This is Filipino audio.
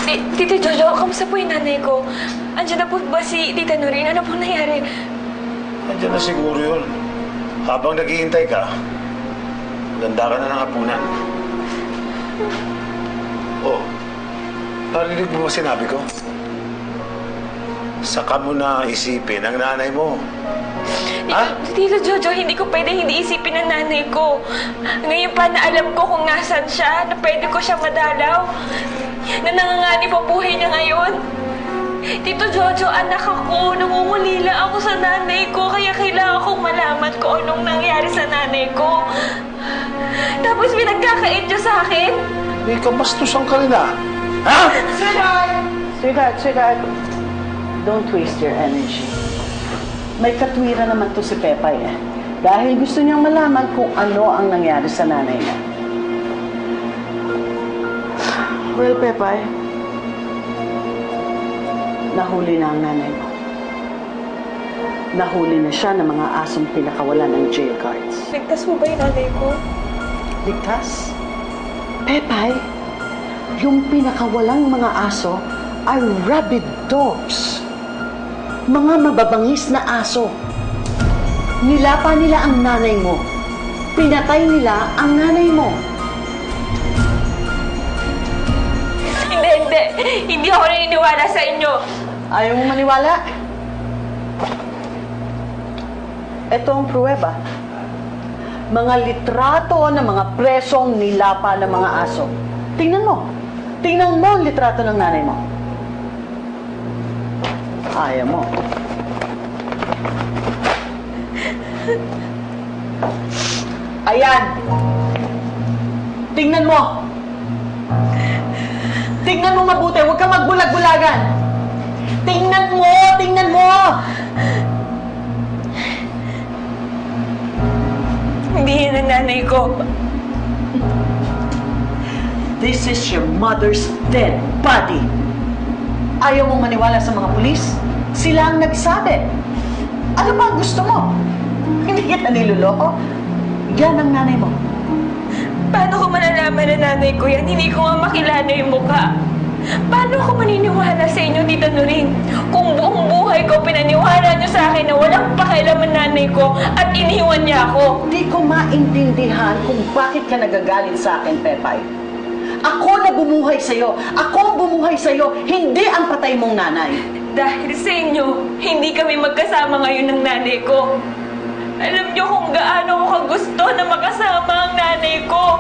Tito Jojo, kamusta po yung nanay ko? Andiyan na po ba si Tita Noreen? Ano po nangyari? Andiyan na siguro yun. Habang naghihintay ka, ganda ka na ng hapunan. Oh, narinig mo ba sinabi ko? Saka mo na isipin ang nanay mo. Ha? Tito Jojo, hindi ko pwede hindi isipin ang nanay ko. Ngayon pa na alam ko kung nasan siya, na pwede ko siya madalaw. Na nanganganib ang buhay niya ngayon. Tito Jojo, anak ako. Nangungulila ako sa nanay ko. Kaya kailangan kong malaman kung anong nangyari sa nanay ko. Tapos pinagkakait niya sa akin. May kabastusan ka rin ah. Ha? Sweetheart. Don't waste your energy. May katwiran naman to si Pepay eh. Dahil gusto niyang malaman kung ano ang nangyari sa nanay niya. Well, Pepay, nahuli na ang nanay mo. Nahuli na siya ng mga asong pinakawalan ng jail guards. Ligtas mo ba yung nanay ko? Ligtas? Pepay, yung pinakawalang mga aso ay rabid dogs. Mga mababangis na aso. Nilapa nila ang nanay mo. Pinatay nila ang nanay mo. Hindi. Hindi ako naniniwala sa inyo. Ayaw mo maniwala? Ito ang pruweba. Mga litrato ng mga presong nilapa ng mga aso. Tingnan mo. Tingnan mo ang litrato ng nanay mo. Ayaw mo. Ayan. Tingnan mo. Tingnan mo mabuti. Huwag kang magbulag-bulagan. Tingnan mo. Tingnan mo. Hindi yan ang nanay ko. This is your mother's dead body. Ayaw mong maniwala sa mga pulis? Sila ang nagsabi. Ano ba ang gusto mo? Hindi kita niloloko? Yan ang nanay mo. Paano ko malalaman na nanay ko yan? Hindi ko nga makilala yung mukha. Paano ako maniniwala sa inyo, Tita Noreen? Kung buong buhay ko, pinaniwala niyo sa akin na walang pakialam ang nanay ko at iniwan niya ako. Hindi ko maintindihan kung bakit ka nagagalit sa akin, Pepay. Ako na bumuhay sa'yo. Ako ang bumuhay sa'yo, hindi ang patay mong nanay. Dahil sa inyo, hindi kami magkasama ngayon ng nanay ko. Alam niyo kung gaano ko kagusto na makasama ang nanay ko.